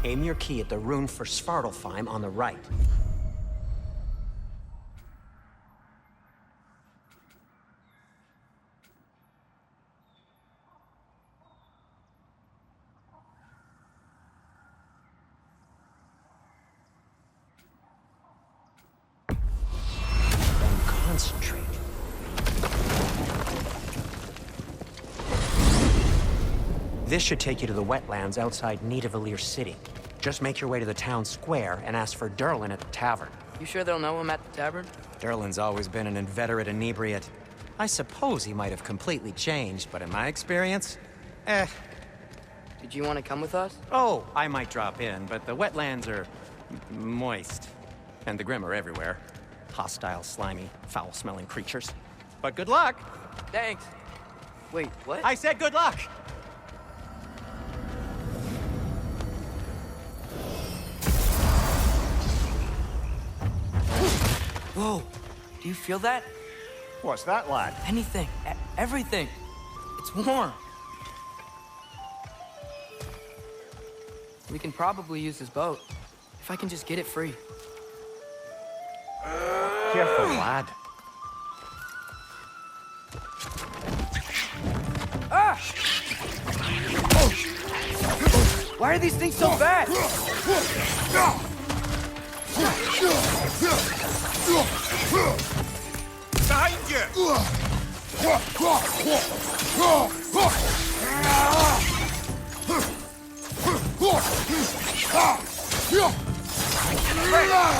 Aim your key at the rune for Svartalfheim on the right. Then concentrate. This should take you to the wetlands outside Nidavellir City. Just make your way to the town square and ask for Durlin at the tavern. You sure they'll know him at the tavern? Durlin's always been an inveterate inebriate. I suppose he might have completely changed, but in my experience, Did you want to come with us? Oh, I might drop in, but the wetlands are moist. And the Grim are everywhere. Hostile, slimy, foul-smelling creatures. But good luck! Thanks. Wait, what? I said good luck! Whoa, do you feel that? What's that, lad? Anything, everything. It's warm. We can probably use this boat, if I can just get it free. Careful, lad. Ah! Why are these things so bad? Behind you!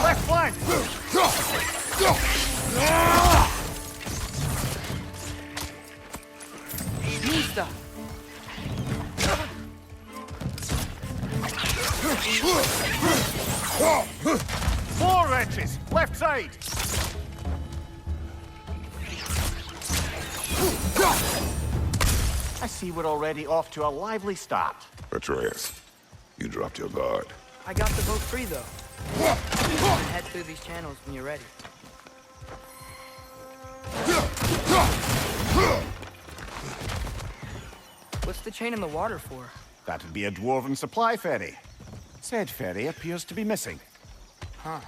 Left flank! Mista! Four wrenches! Left side! I see we're already off to a lively start. Atreus, you dropped your guard. I got the boat free, though. You can head through these channels when you're ready. What's the chain in the water for? That'd be a dwarven supply ferry. Said ferry appears to be missing. Huh.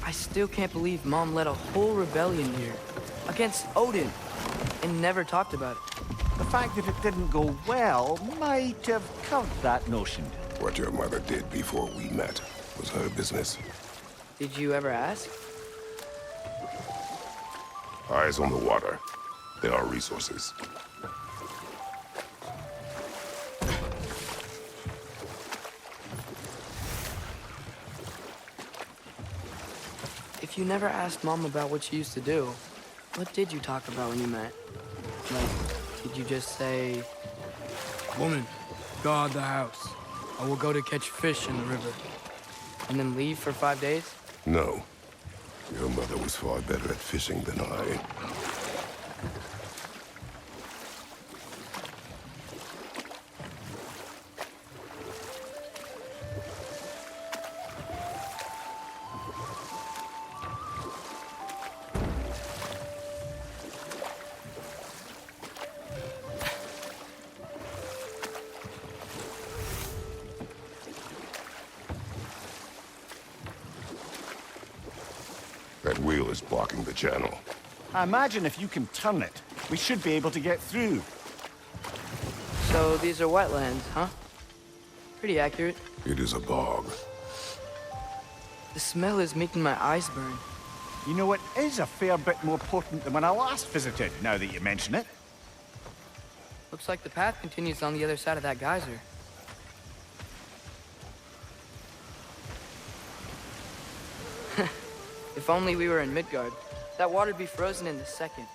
I still can't believe Mom led a whole rebellion here. Against Odin. And never talked about it. The fact that it didn't go well might have covered that notion. What your mother did before we met was her business. Did you ever ask? Eyes on the water. There are resources. If you never asked Mom about what she used to do, what did you talk about when you met? Like, did you just say, "Woman, guard the house. I will go to catch fish in the river," and then leave for 5 days? No. Your mother was far better at fishing than I. That wheel is blocking the channel. I imagine if you can turn it, we should be able to get through. So these are wetlands, huh? Pretty accurate. It is a bog. The smell is making my eyes burn. You know, it is a fair bit more potent than when I last visited, now that you mention it. Looks like the path continues on the other side of that geyser. If only we were in Midgard. That water'd be frozen in a second.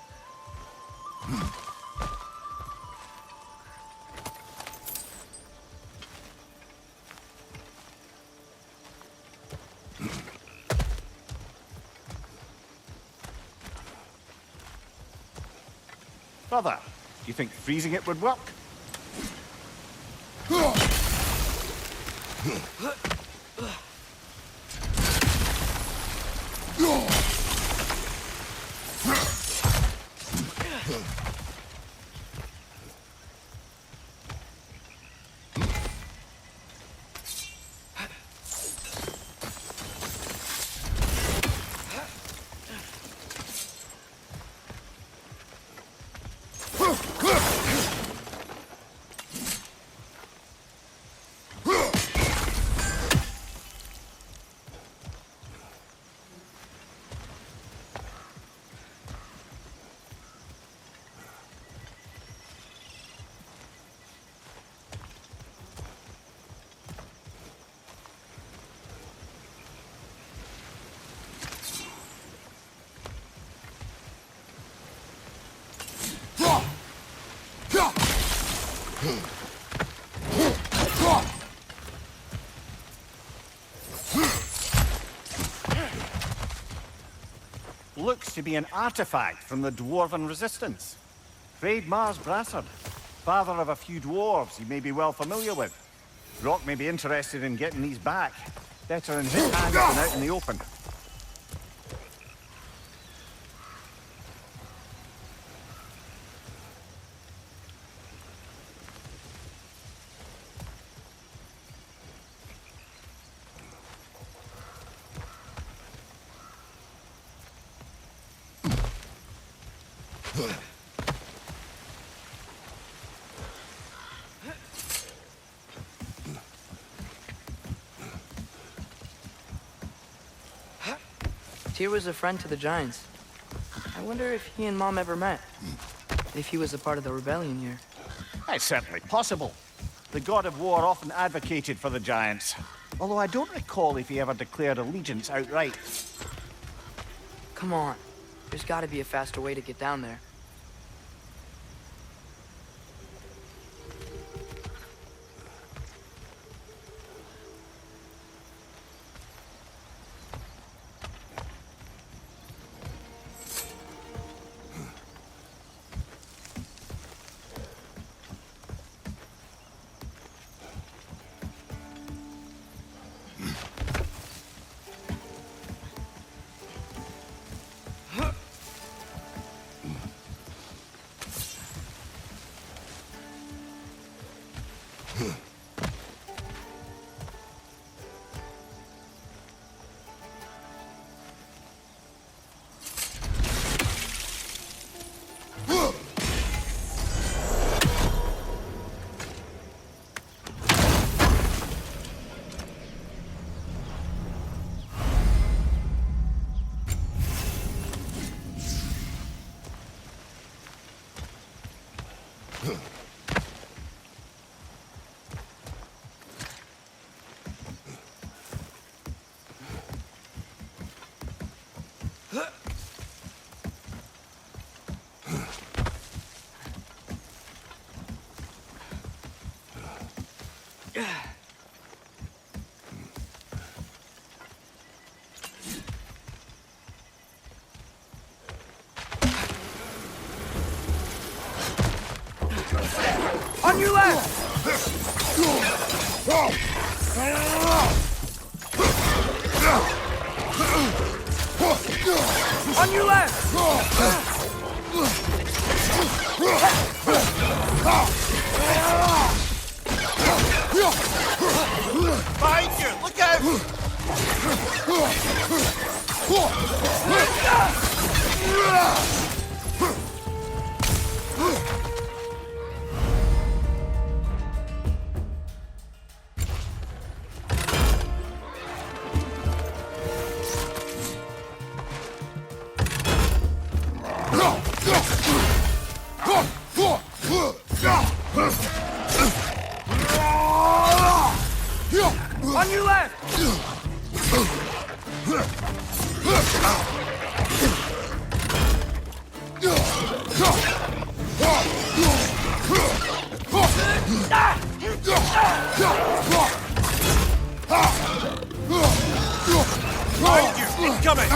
Brother, do you think freezing it would work? Looks to be an artifact from the Dwarven Resistance. Freyed Mars Brassard, father of a few dwarves you may be well familiar with. Rock may be interested in getting these back. Better in his hands than out in the open. Tyr was a friend to the Giants. I wonder if he and Mom ever met. If he was a part of the rebellion here. It's certainly possible. The god of war often advocated for the Giants. Although I don't recall if he ever declared allegiance outright. Come on. There's gotta be a faster way to get down there. On your left! On your left! Behind you! Look out! On your left! Behind you! Incoming!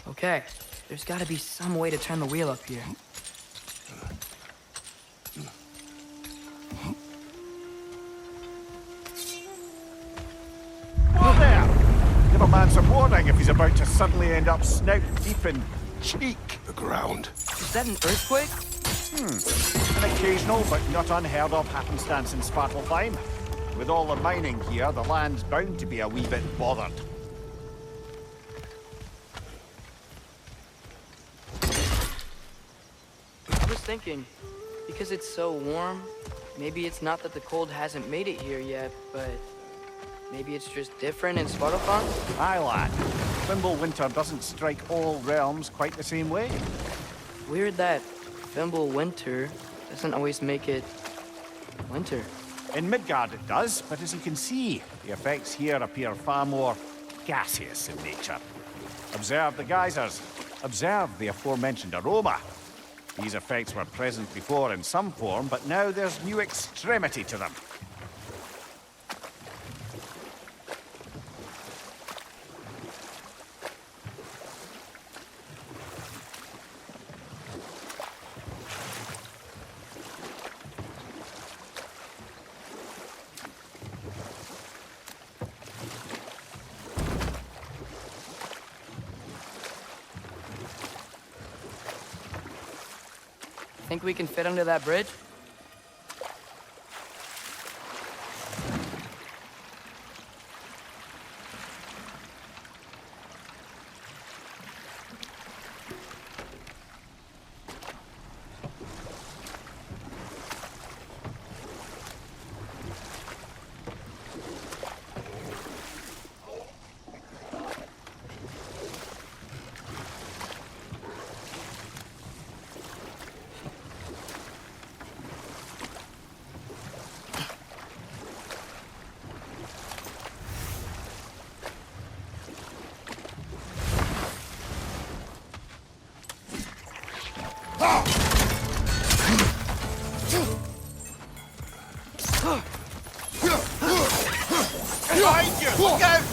Okay, there's gotta be some way to turn the wheel up here. Whoa there! Give a man some warning if he's about to suddenly end up snout deep in cheek. The ground. Is that an earthquake? An occasional but not unheard of happenstance in Svartalfheim. With all the mining here, the land's bound to be a wee bit bothered. I was thinking, because it's so warm, maybe it's not that the cold hasn't made it here yet, but maybe it's just different in Svartalfheim? Aye, lad. Winter doesn't strike all realms quite the same way. Weird that Winter doesn't always make it winter. In Midgard it does, but as you can see, the effects here appear far more gaseous in nature. Observe the geysers. Observe the aforementioned aroma. These effects were present before in some form, but now there's new extremity to them. Think we can fit under that bridge? Behind you! Look out!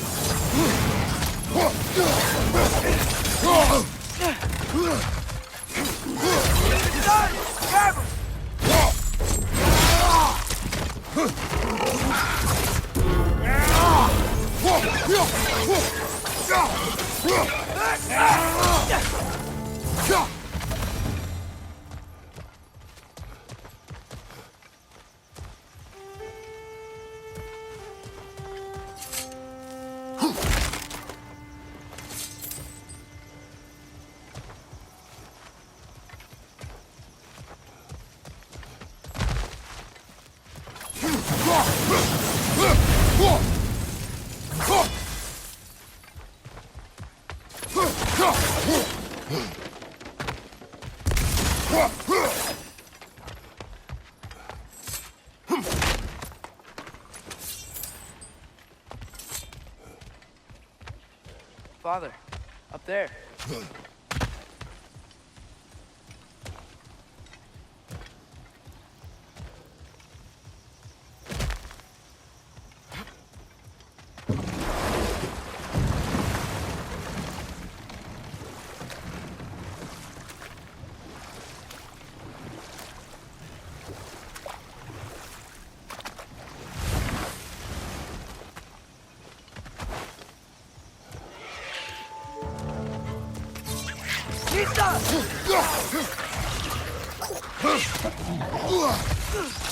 Grab him! Father, up there.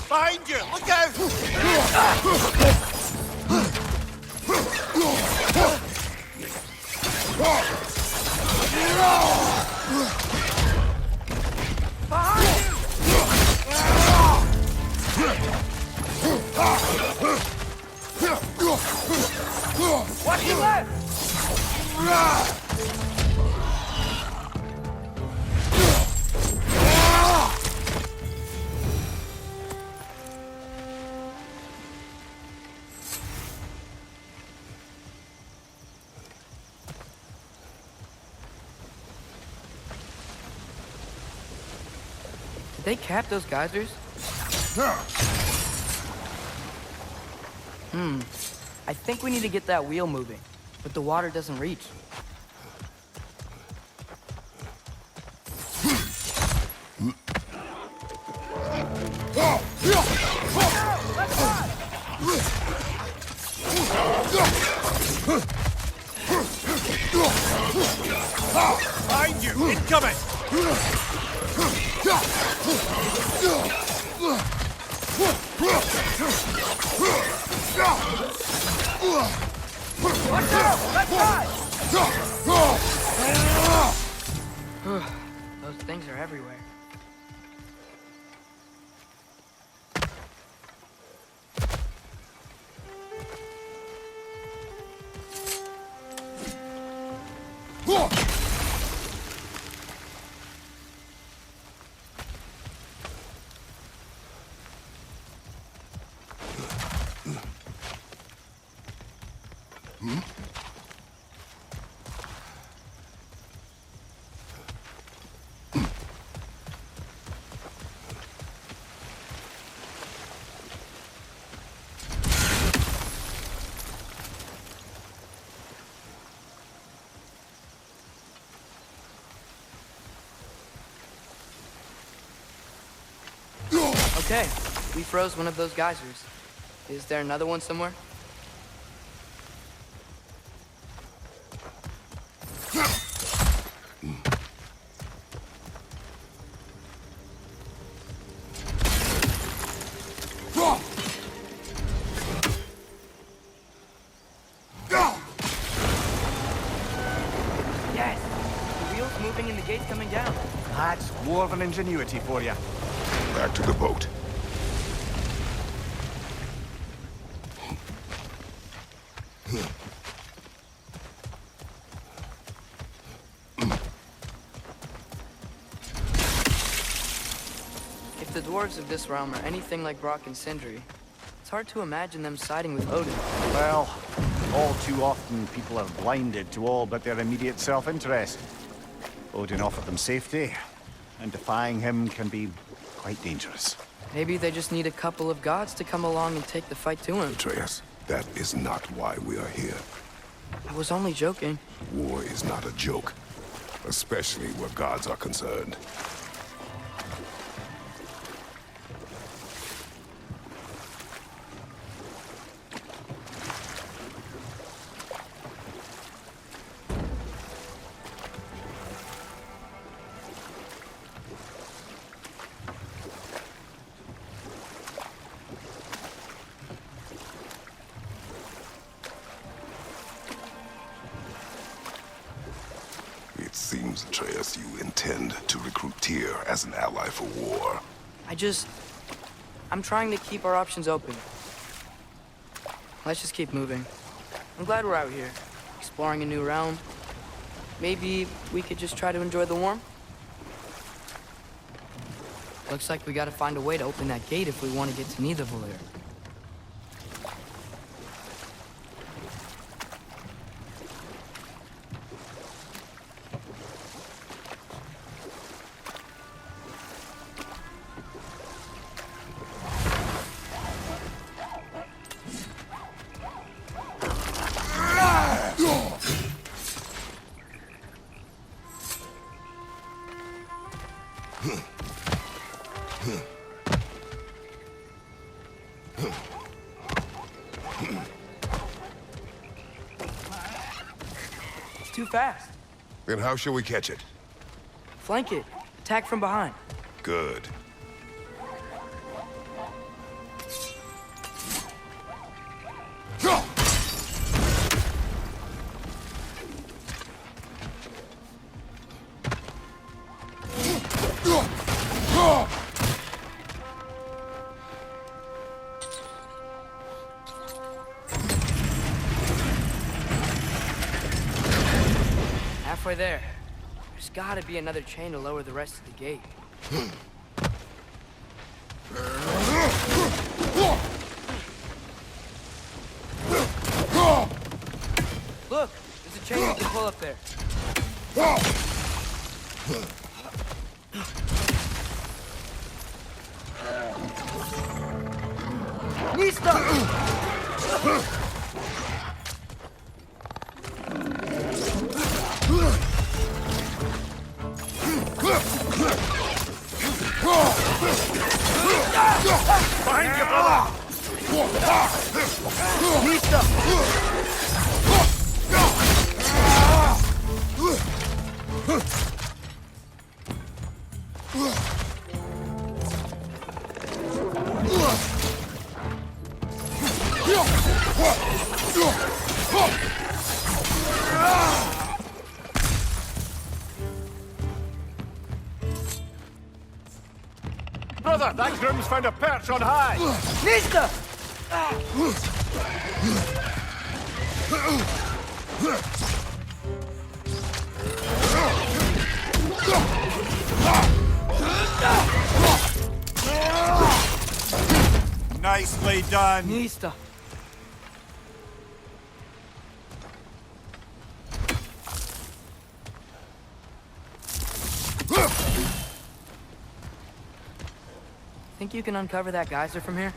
Behind you! Look out! Watch your left! Did they cap those geysers? I think we need to get that wheel moving, but the water doesn't reach. Behind you! Incoming! Watch out! Left side! Those things are everywhere. Okay, we froze one of those geysers. Is there another one somewhere? Yes! The wheel's moving and the gate's coming down. That's dwarven ingenuity for you. Back to the boat. If the dwarves of this realm are anything like Brock and Sindri, it's hard to imagine them siding with Odin. Well, all too often people are blinded to all but their immediate self-interest. Odin offered them safety, and defying him can be quite dangerous. Maybe they just need a couple of gods to come along and take the fight to him. Atreus, that is not why we are here. I was only joking. War is not a joke, especially where gods are concerned. It seems, Atreus, you intend to recruit Tyr as an ally for war. I'm trying to keep our options open. Let's just keep moving. I'm glad we're out here, exploring a new realm. Maybe we could just try to enjoy the warmth? Looks like we gotta find a way to open that gate if we want to get to Nidavellir. It's too fast. Then how shall we catch it? Flank it. Attack from behind. Good. halfway there. There's gotta be another chain to lower the rest of the gate. Look, there's a chain you can pull up there. Nista! Behind you, brother! Nista! Brother, that groom's found a perch on high! Nista! Nicely done! Nista! Think you can uncover that geyser from here?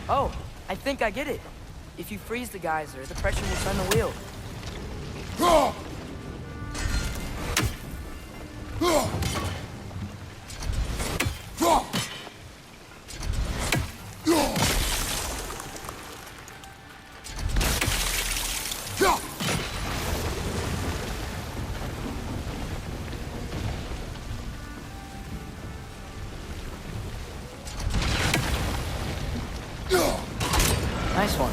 Oh, I think I get it. If you freeze the geyser, the pressure will turn the wheel. Nice one.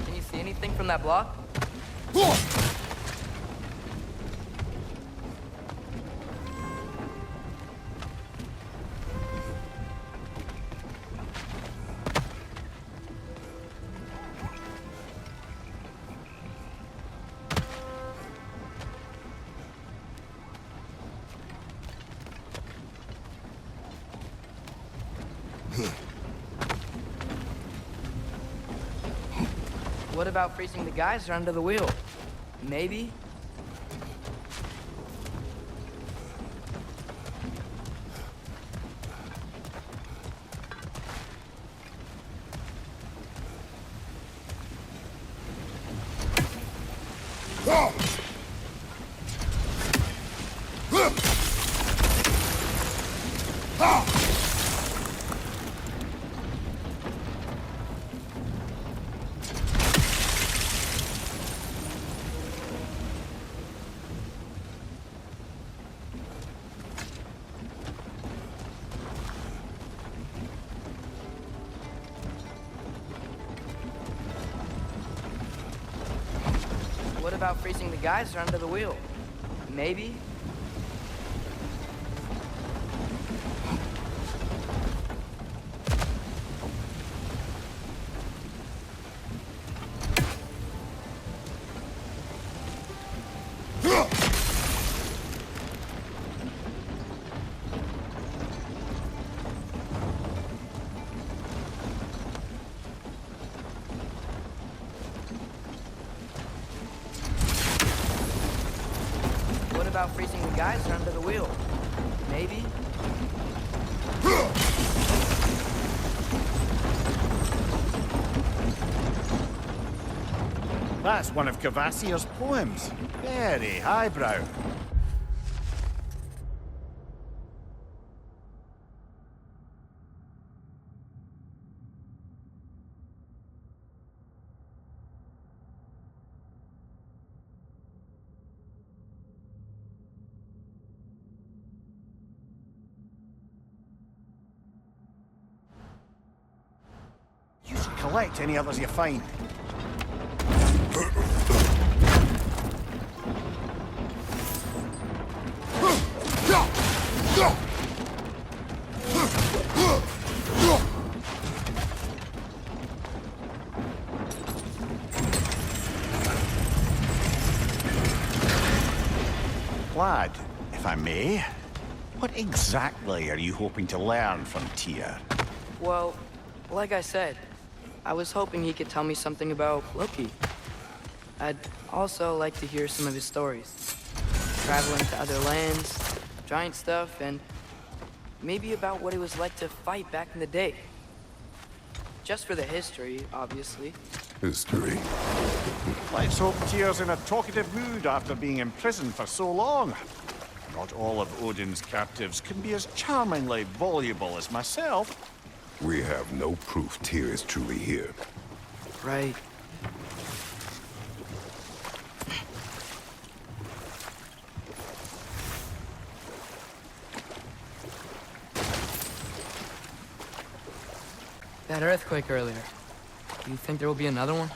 Can you see anything from that block? What about freezing the geyser under the wheel? Maybe? about freezing the geyser under the wheel? Maybe? What about freezing the geyser under the wheel? Maybe? That's one of Kvasir's poems. Very highbrow. You should collect any others you find. Lad, if I may, what exactly are you hoping to learn from Tyr? Well, like I said, I was hoping he could tell me something about Loki. I'd also like to hear some of his stories. Traveling to other lands, giant stuff, and maybe about what it was like to fight back in the day. Just for the history, obviously. History. Let's hope Tyr's in a talkative mood after being imprisoned for so long. Not all of Odin's captives can be as charmingly voluble as myself. We have no proof Tyr is truly here. Right. That earthquake earlier. Do you think there will be another one?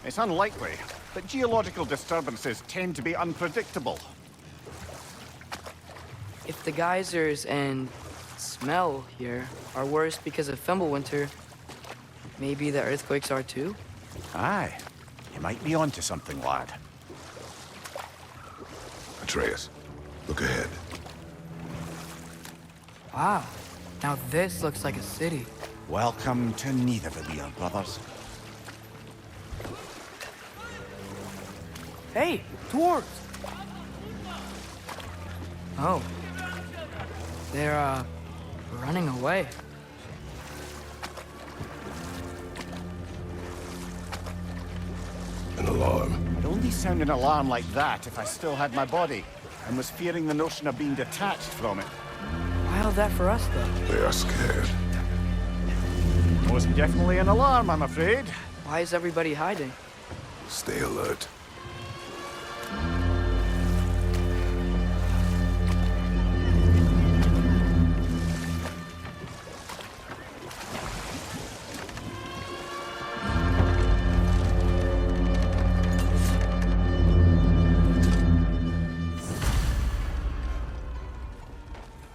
It's unlikely, but geological disturbances tend to be unpredictable. If the geysers and smell here are worse because of Fimbulwinter, maybe the earthquakes are too? Aye, you might be onto something, lad. Atreus, look ahead. Wow. Now this looks like a city. Welcome to Nidavellir, brothers. Hey, dwarves! Oh. They're, running away. An alarm. I'd only sound an alarm like that if I still had my body, and was fearing the notion of being detached from it. Wild that for us, though. They are scared. Most definitely an alarm, I'm afraid. Why is everybody hiding? Stay alert.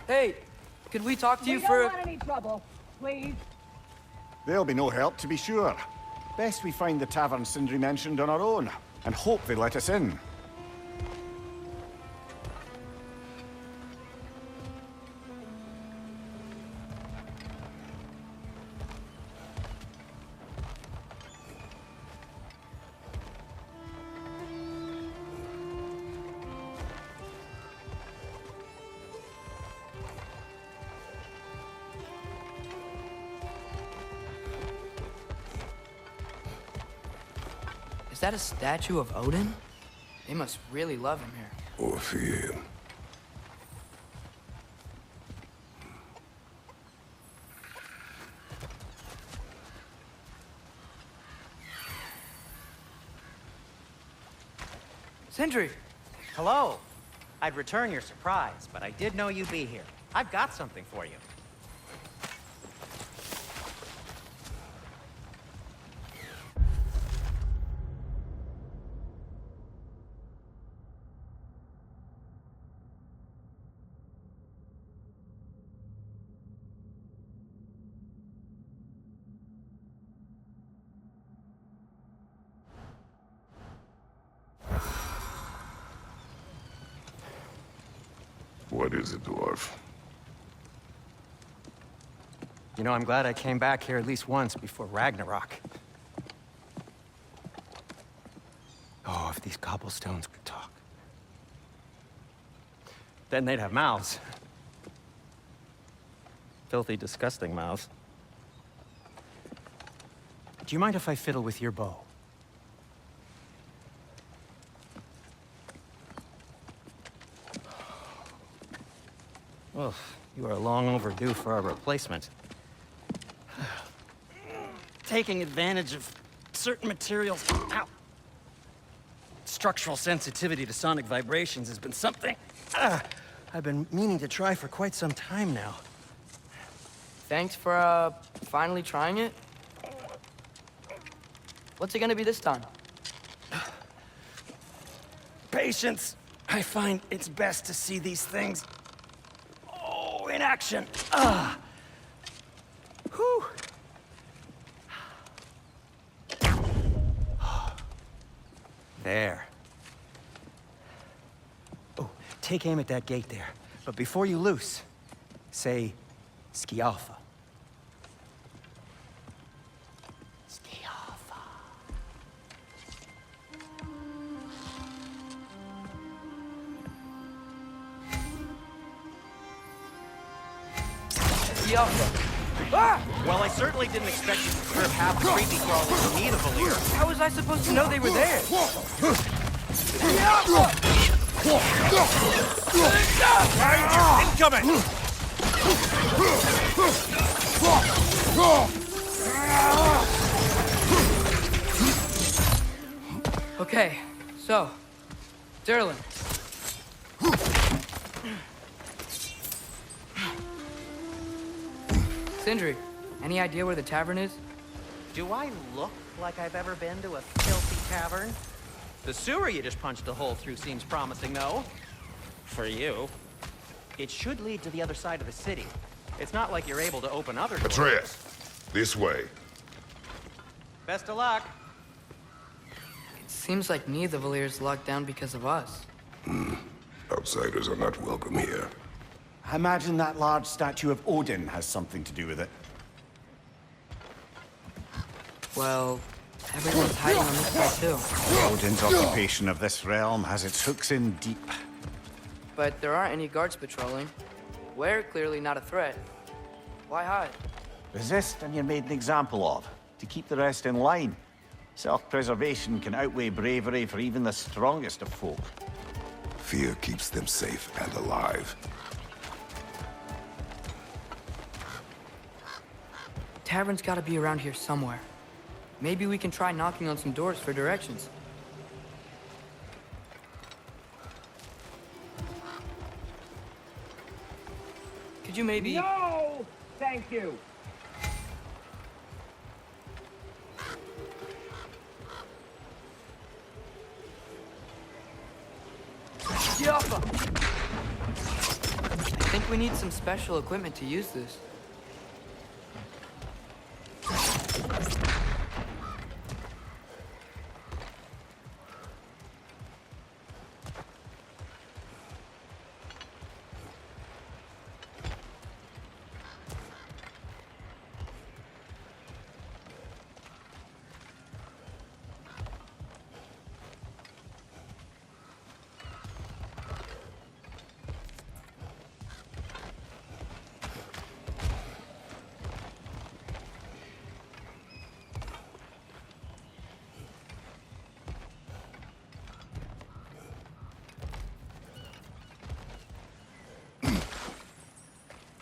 Hey, could we talk to you We for... don't want any trouble, please. There'll be no help, to be sure. Best we find the tavern Sindri mentioned on our own, and hope they let us in. Is that a statue of Odin? They must really love him here. Or fear him. Sindri! Hello. I'd return your surprise, but I did know you'd be here. I've got something for you. What is it, dwarf? You know, I'm glad I came back here at least once before Ragnarok. Oh, if these cobblestones could talk. Then they'd have mouths. Filthy, disgusting mouths. Do you mind if I fiddle with your bow? Well, you are long overdue for a replacement. Taking advantage of certain materials. Ow. Structural sensitivity to sonic vibrations has been something I've been meaning to try for quite some time now. Thanks for, finally trying it. What's it gonna be this time? Patience. I find it's best to see these things, in action. Whew. There. Oh, take aim at that gate there. But before you loose, say, Skialfa. Skialfa. Well, I certainly didn't expect you to serve half the creepy crawlers who need a Valir. How was I supposed to know they were there? Incoming! Okay, so, Derlin. Sindri, any idea where the tavern is? Do I look like I've ever been to a filthy tavern? The sewer you just punched a hole through seems promising, though. For you. It should lead to the other side of the city. It's not like you're able to open other doors. Atreus, this way. Best of luck. It seems like neither Valir's locked down because of us. Outsiders are not welcome here. I imagine that large statue of Odin has something to do with it. Well, everyone's hiding on this side too. Odin's occupation of this realm has its hooks in deep. But there aren't any guards patrolling. We're clearly not a threat. Why hide? Resist and you're made an example of, to keep the rest in line. Self-preservation can outweigh bravery for even the strongest of folk. Fear keeps them safe and alive. Tavern's gotta be around here somewhere. Maybe we can try knocking on some doors for directions. Could you maybe... No! Thank you. Yaffa! I think we need some special equipment to use this.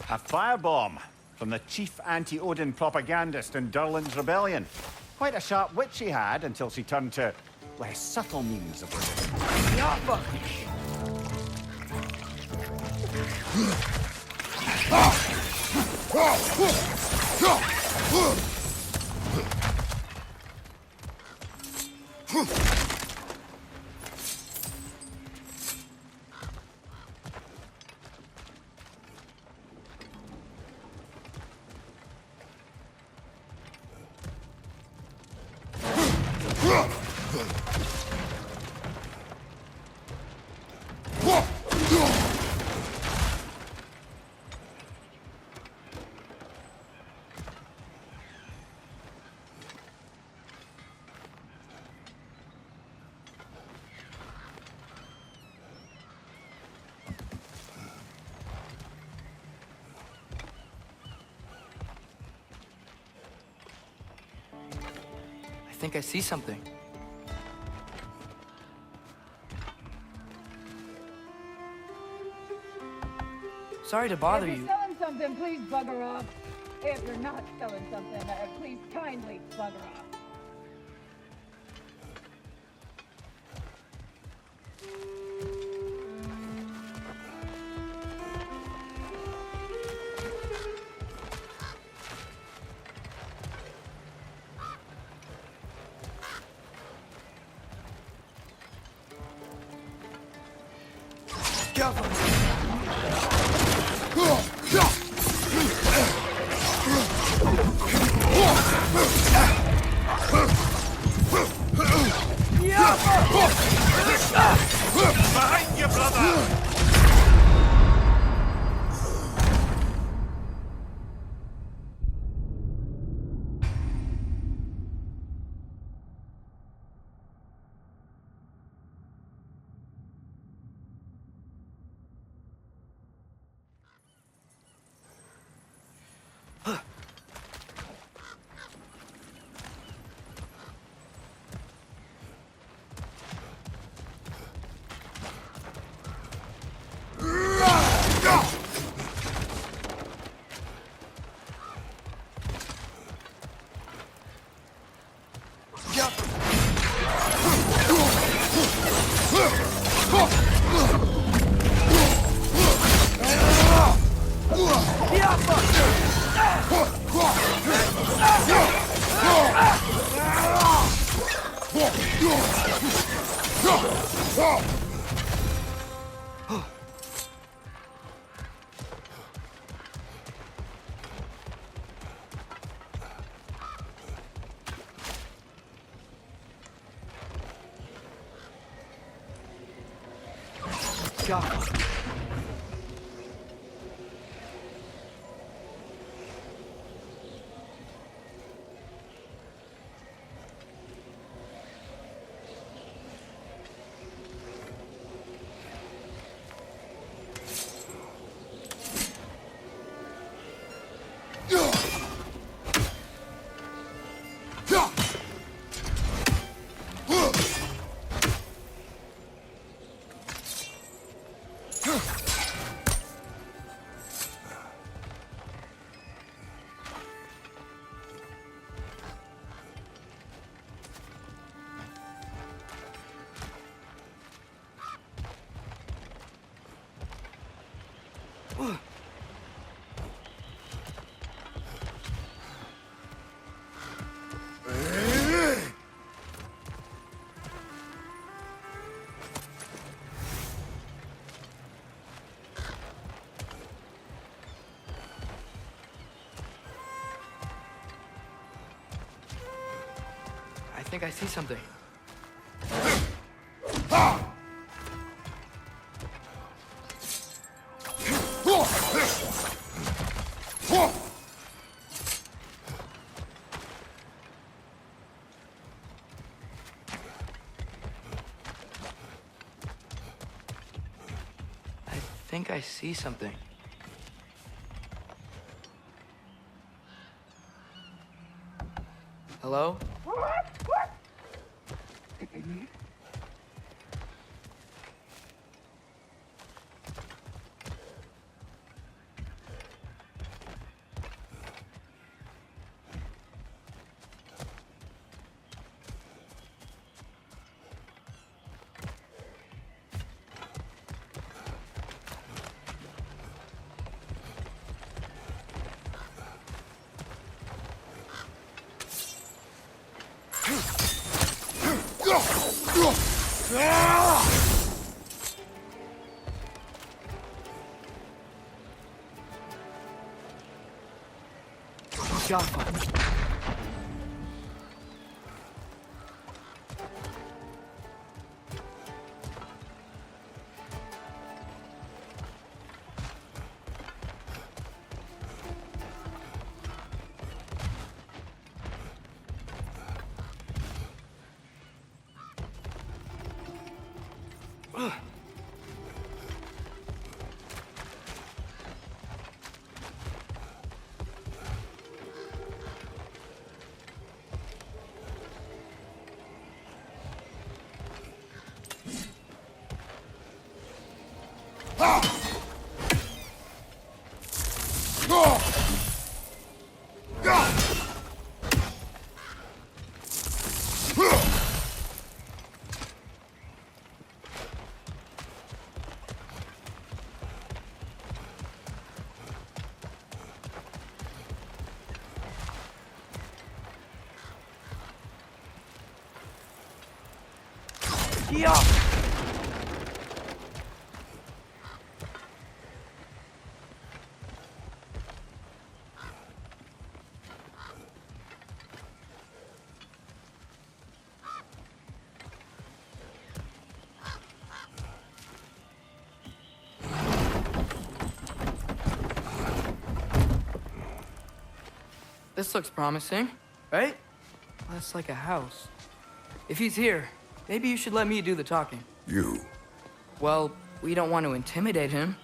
A firebomb from the chief anti-Odin propagandist in Durlin's rebellion. Quite a sharp wit she had until she turned to less subtle means of resistance. Yaffa! think I see something. Sorry to bother If you. you're selling something, please bugger off. If you're not selling something, please kindly bugger off. Behind you, brother! God. I think I see something. I think I see something. Hello? Jaffa. Kia! This looks promising, right? That's like a house. If he's here, maybe you should let me do the talking. You. Well, we don't want to intimidate him.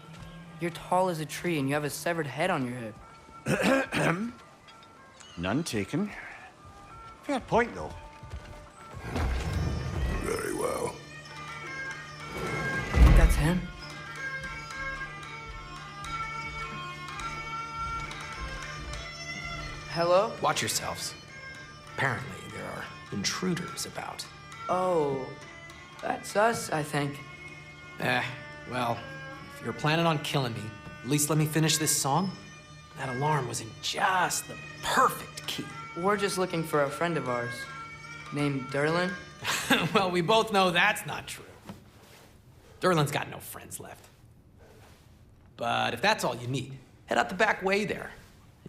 You're tall as a tree and you have a severed head on your head. None taken. Fair point, though. Very well. I think that's him. Hello? Watch yourselves. Apparently, there are intruders about. Oh, that's us, I think. Well, if you're planning on killing me, at least let me finish this song. That alarm was in just the perfect key. We're just looking for a friend of ours named Derlin. Well, we both know that's not true. Derlin's got no friends left. But if that's all you need, head out the back way there,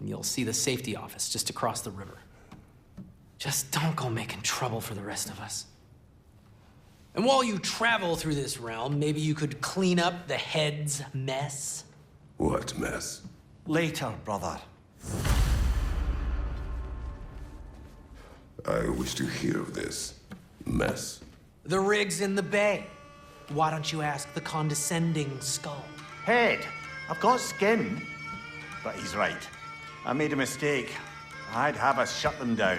and you'll see the safety office just across the river. Just don't go making trouble for the rest of us. And while you travel through this realm, maybe you could clean up the head's mess. What mess? Later, brother. I wish to hear of this mess. The rig's in the bay. Why don't you ask the condescending skull? Head, I've got skin. But he's right. I made a mistake. I'd have us shut them down.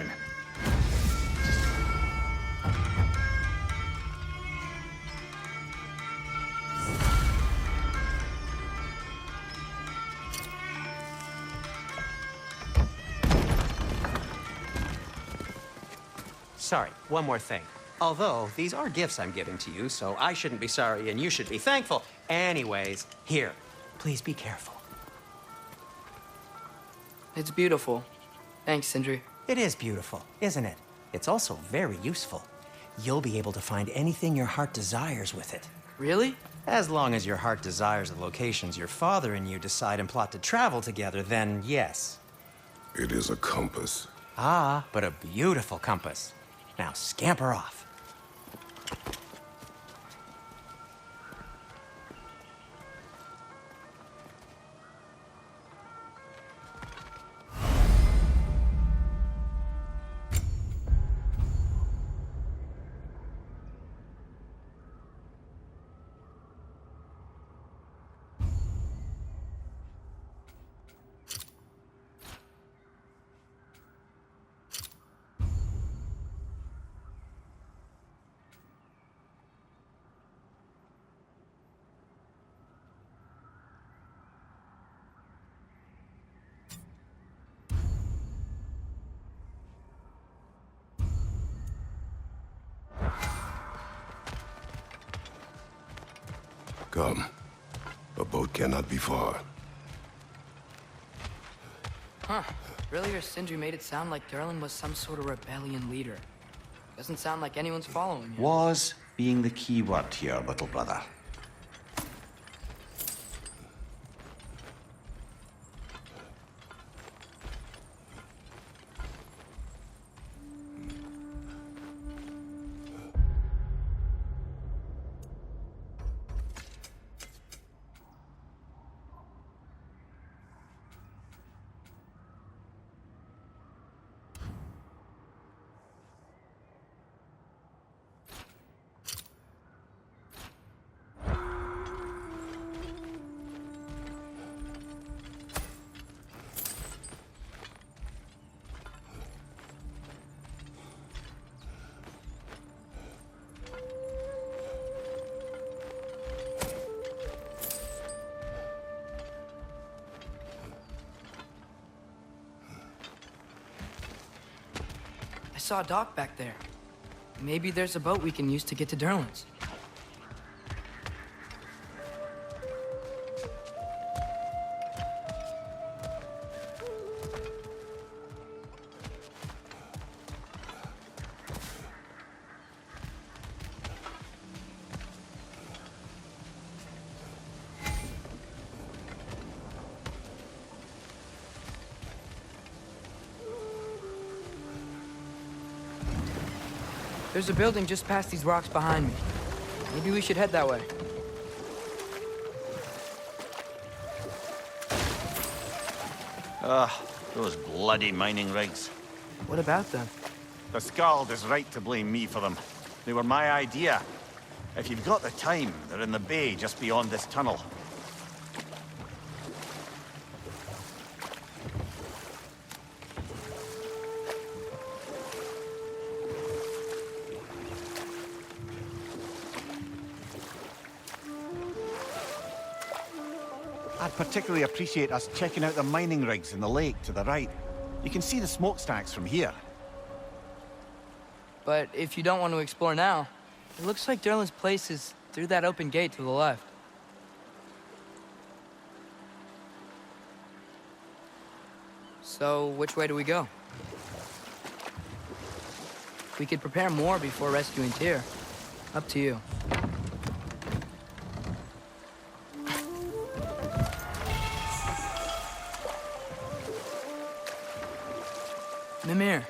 Sorry, one more thing. Although, these are gifts I'm giving to you, so I shouldn't be sorry and you should be thankful. Anyways, here, please be careful. It's beautiful. Thanks, Sindri. It is beautiful, isn't it? It's also very useful. You'll be able to find anything your heart desires with it. Really? As long as your heart desires the locations your father and you decide and plot to travel together, then yes. It is a compass. Ah, but a beautiful compass. Now scamper off. Come. A boat cannot be far. Huh. Earlier, Sindri made it sound like Derlin was some sort of rebellion leader. Doesn't sound like anyone's following him. Was being the key word here, little brother. I saw a dock back there. Maybe there's a boat we can use to get to Derlin's. There's a building just past these rocks behind me. Maybe we should head that way. Those bloody mining rigs. What about them? The Skald is right to blame me for them. They were my idea. If you've got the time, they're in the bay just beyond this tunnel. I'd particularly appreciate us checking out the mining rigs in the lake to the right. You can see the smokestacks from here. But if you don't want to explore now, it looks like Derlin's place is through that open gate to the left. So, which way do we go? We could prepare more before rescuing Tyr. Up to you. Mimir,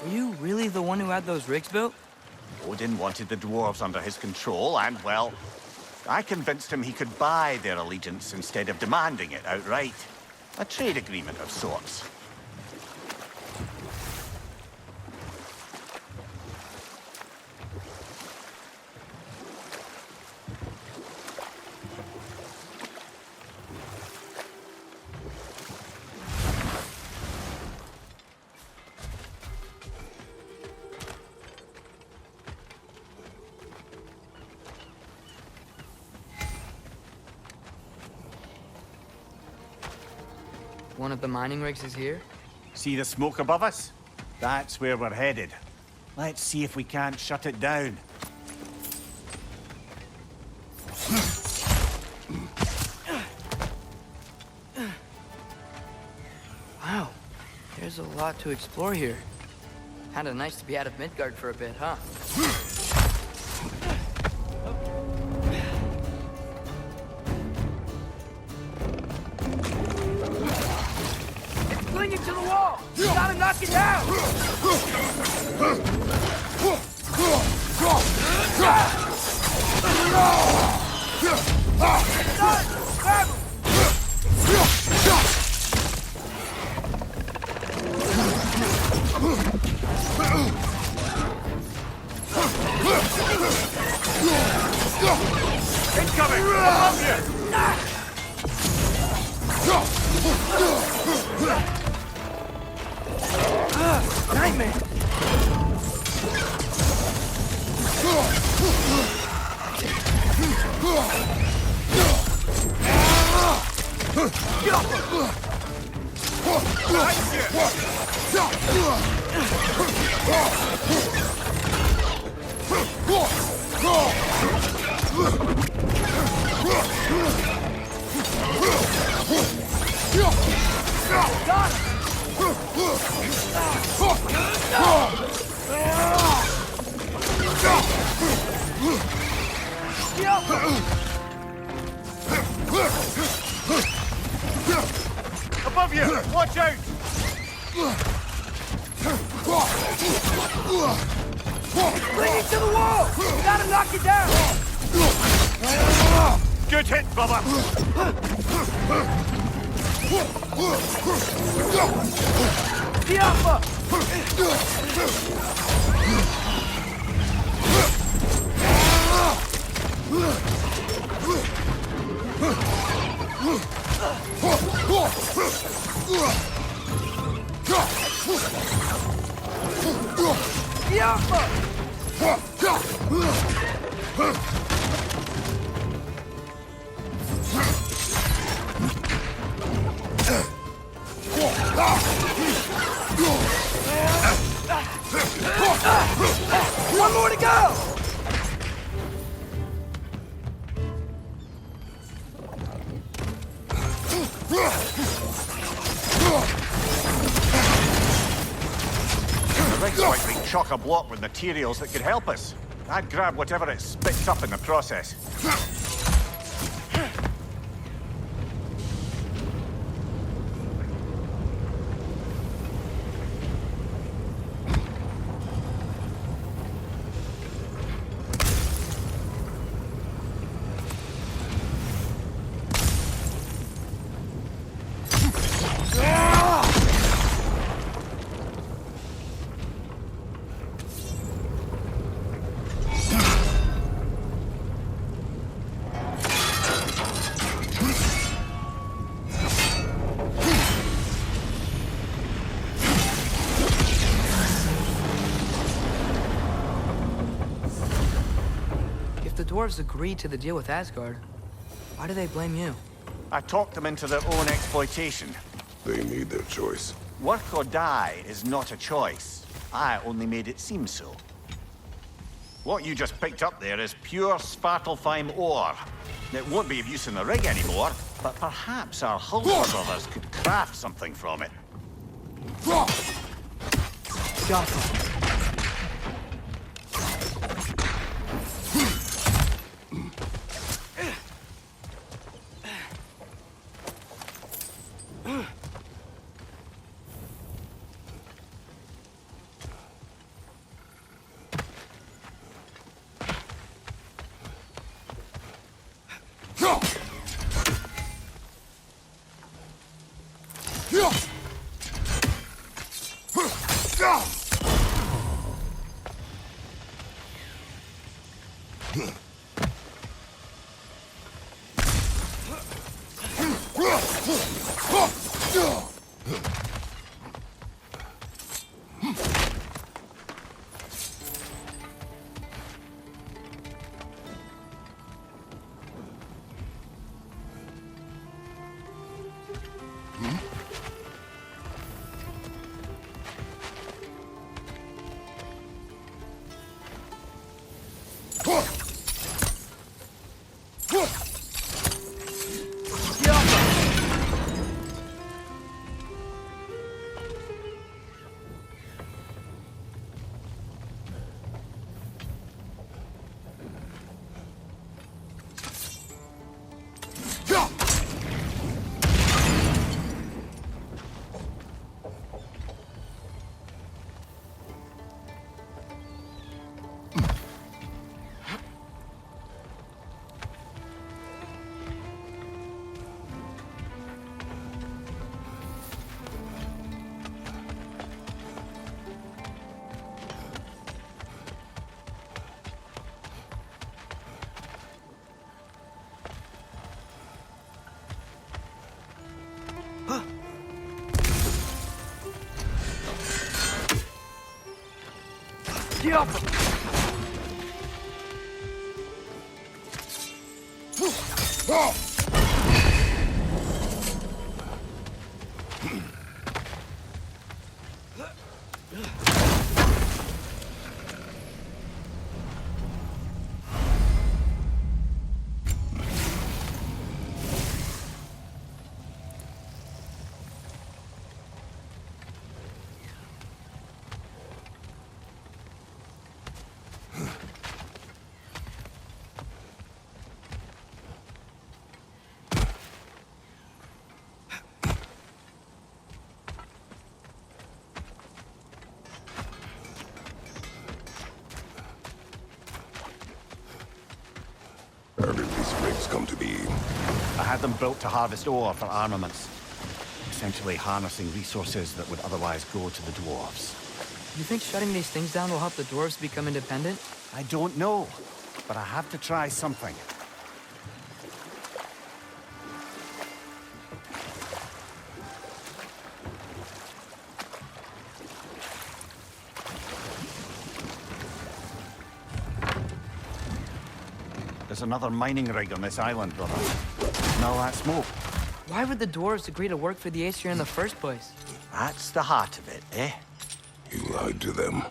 were you really the one who had those rigs built? Odin wanted the dwarves under his control, and, well, I convinced him he could buy their allegiance instead of demanding it outright. A trade agreement of sorts. One of the mining rigs is here? See the smoke above us? That's where we're headed. Let's see if we can't shut it down. Wow, there's a lot to explore here. Kinda nice to be out of Midgard for a bit, huh? It's clinging to the wall! You gotta knock it down! Grab him! Incoming! Above you! Nightmare! Above you! Watch out! Clinging to the wall! You gotta knock it down! Good hit, Bubba! The Alpha! The Alpha! One more to go! The rig's likely chock-a-block with materials that could help us. I'd grab whatever it spits up in the process. dwarves agreed to the deal with Asgard, why do they blame you? I talked them into their own exploitation. They made their choice. Work or die is not a choice. I only made it seem so. What you just picked up there is pure Svartalfheim ore. It won't be of use in the rig anymore, but perhaps our Hulker brothers could craft something from it. How did these rigs come to be? I had them built to harvest ore for armaments. Essentially harnessing resources that would otherwise go to the dwarves. You think shutting these things down will help the dwarves become independent? I don't know, but I have to try something. There's another mining rig on this island, brother. Smell that smoke? Why would the dwarves agree to work for the Aesir in the first place? That's the heart of it, eh? You lied to them.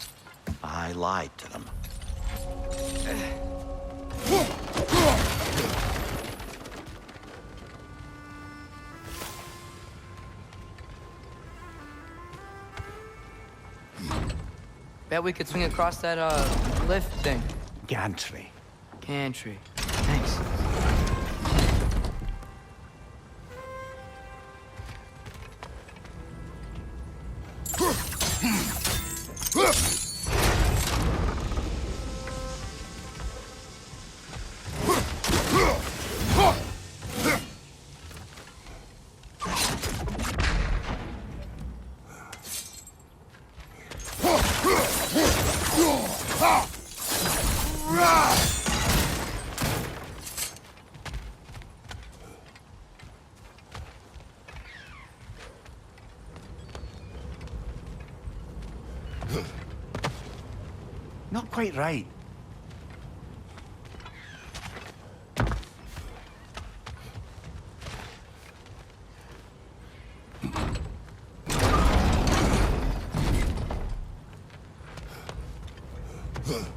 I lied to them. Bet we could swing across that, lift thing. Gantry. Gantry. Thanks. Not quite right. Hmm.